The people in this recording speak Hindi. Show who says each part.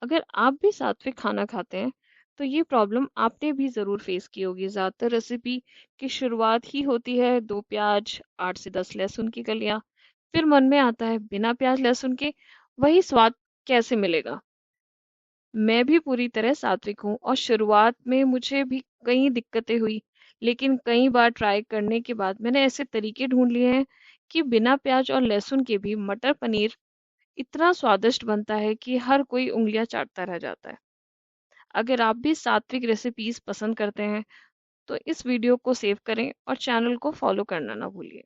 Speaker 1: अगर आप भी सात्विक खाना खाते हैं तो ये प्रॉब्लम आपने भी जरूर फेस की होगी। ज्यादातर रेसिपी की शुरुआत ही होती है 2 प्याज 8 से 10 लहसुन की कलियां। फिर मन में आता है बिना प्याज लहसुन के वही स्वाद कैसे मिलेगा। मैं भी पूरी तरह सात्विक हूँ और शुरुआत में मुझे भी कई दिक्कतें हुई, लेकिन कई बार ट्राई करने के बाद मैंने ऐसे तरीके ढूंढ लिए हैं कि बिना प्याज और लहसुन के भी मटर पनीर इतना स्वादिष्ट बनता है कि हर कोई उंगलियां चाटता रह जाता है। अगर आप भी सात्विक रेसिपीज पसंद करते हैं तो इस वीडियो को सेव करें और चैनल को फॉलो करना ना भूलिए।